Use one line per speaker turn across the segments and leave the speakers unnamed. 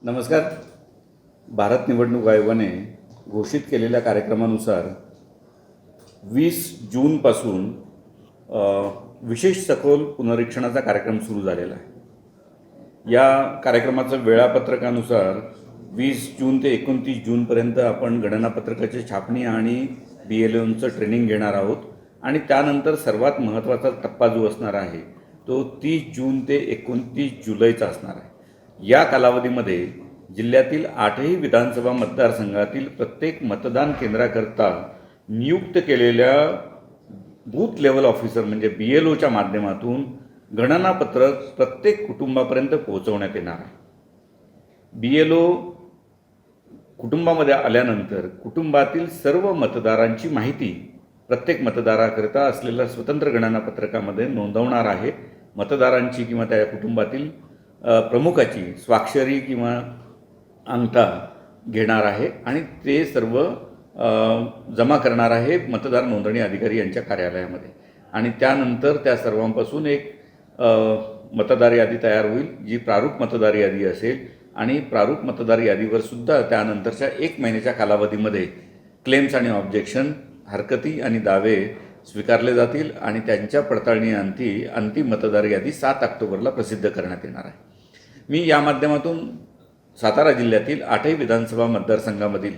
नमस्कार. भारत निवडणूक आयोगाने घोषित केलेल्या कार्यक्रमानुसार 20 जूनपासून विशेष सखोल पुनरीक्षणाचा कार्यक्रम सुरू झालेला आहे. या कार्यक्रमाचं वेळापत्रकानुसार 20 जून ते 29 जूनपर्यंत आपण गणनापत्रकाची छापणी आणि BLOचं ट्रेनिंग घेणार आहोत आणि त्यानंतर सर्वात महत्त्वाचा टप्पा जो असणार आहे तो 30 जून ते 29 जुलैचा असणार आहे. या कालावधीमध्ये जिल्ह्यातील 8ही विधानसभा मतदारसंघातील प्रत्येक मतदान केंद्राकरता नियुक्त केलेल्या बूथ लेवल ऑफिसर म्हणजे BLOच्या माध्यमातून गणनापत्रक प्रत्येक कुटुंबापर्यंत पोहोचवण्यात येणार आहे. BLO कुटुंबामध्ये आल्यानंतर कुटुंबातील सर्व मतदारांची माहिती प्रत्येक मतदाराकरिता असलेल्या स्वतंत्र गणनापत्रकामध्ये नोंदवणार आहे. मतदारांची किंवा त्या कुटुंबातील प्रमुखाची स्वाक्षरी किंवा अंगठा घेणार आहे आणि ते सर्व जमा करणार आहे मतदार नोंदणी अधिकारी यांच्या कार्यालयामध्ये. आणि त्यानंतर त्या सर्वांपासून एक मतदार यादी तयार होईल जी प्रारूप मतदार यादी असेल आणि प्रारूप मतदार यादीवर सुद्धा त्यानंतरच्या 1 महिन्याच्या कालावधीमध्ये क्लेम्स आणि ऑब्जेक्शन, हरकती आणि दावे स्वीकारले जातील आणि त्यांच्या पडताळणीअंती अंतिम मतदार यादी 7 ऑक्टोबरला प्रसिद्ध करण्यात येणार आहे. मी या माध्यमातून सातारा जिल्ह्यातील 8ही विधानसभा मतदारसंघामधील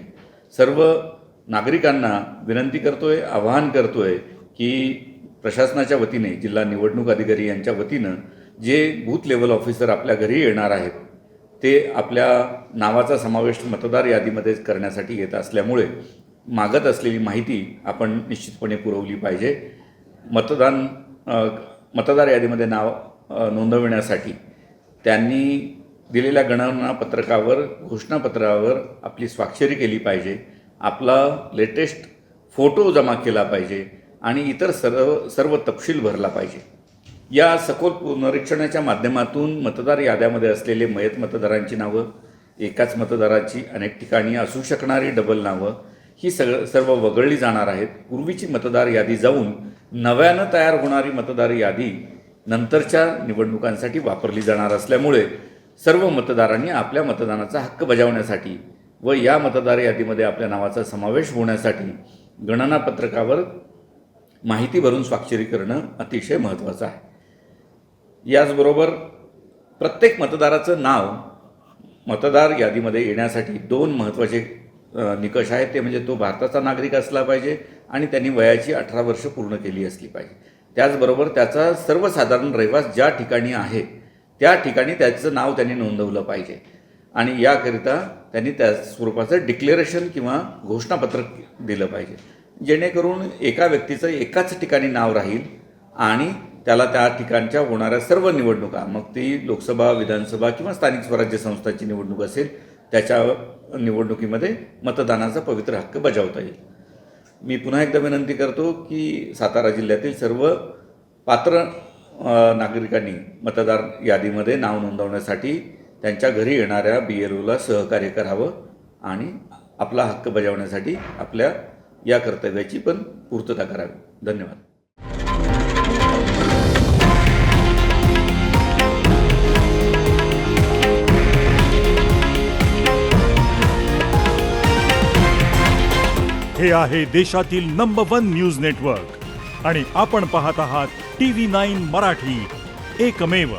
सर्व नागरिकांना विनंती करतोय, आवाहन करतोय की प्रशासनाच्या वतीने जिल्हा निवडणूक अधिकारी यांच्या वतीनं जे बूथ लेवल ऑफिसर आपल्या घरी येणार आहेत ते आपल्या नावाचा समावेश मतदार यादीमध्ये करण्यासाठी येत असल्यामुळे मागत असलेली माहिती आपण निश्चितपणे पुरवली पाहिजे. मतदार यादीमध्ये नाव नोंदविण्यासाठी त्यांनी दिलेल्या गणनापत्रकावर, घोषणापत्रावर आपली स्वाक्षरी केली पाहिजे, आपला लेटेस्ट फोटो जमा केला पाहिजे आणि इतर सर्व तपशील भरला पाहिजे. या सखोल पुनरीक्षणाच्या माध्यमातून मतदार याद्यामध्ये असलेले मयत मतदारांची नावं, एकाच मतदाराची अनेक ठिकाणी असू शकणारी डबल नावं ही सर्व वगळली जाणार आहेत. पूर्वीची मतदार यादी जाऊन नव्यानं तयार होणारी मतदार यादी नंतरच्या निवडणुकांसाठी वापरली जाणार असल्यामुळे सर्व मतदारांनी आपल्या मतदानाचा हक्क बजावण्यासाठी व या मतदार यादीमध्ये आपल्या नावाचा समावेश होण्यासाठी गणनापत्रकावर माहिती भरून स्वाक्षरी करणं अतिशय महत्त्वाचं आहे. याचबरोबर प्रत्येक मतदाराचं नाव मतदार यादीमध्ये येण्यासाठी 2 महत्त्वाचे निकष आहेत. ते म्हणजे तो भारताचा नागरिक असला पाहिजे आणि त्यांनी वयाची 18 वर्ष पूर्ण केली असली पाहिजे. त्याचबरोबर त्याचा सर्वसाधारण रहिवास ज्या ठिकाणी आहे त्या ठिकाणी त्याचं नाव त्यांनी नोंदवलं पाहिजे आणि याकरिता त्यांनी त्या स्वरूपाचं डिक्लेरेशन किंवा घोषणापत्रक दिलं पाहिजे, जेणेकरून एका व्यक्तीचं एकाच ठिकाणी नाव राहील आणि त्याला त्या ठिकाणच्या होणाऱ्या सर्व निवडणुका, मग ती लोकसभा, विधानसभा किंवा स्थानिक स्वराज्य संस्थांची निवडणूक असेल, त्याच्या निवडणुकीमध्ये मतदानाचा पवित्र हक्क बजावता येईल. मी पुन्हा एकदा विनंती करतो की सातारा जिल्ह्यातील सर्व पात्र नागरिकांनी मतदार यादीमध्ये नाव नोंदवण्यासाठी त्यांच्या घरी येणाऱ्या BLOला सहकार्य करावं आणि आपला हक्क बजावण्यासाठी आपल्या या कर्तव्याची पण पूर्तता करावी. धन्यवाद.
हे आहे देशातील नंबर 1 न्यूज नेटवर्क आणि आपण पाहत आहात TV9 मराठी, एकमेव.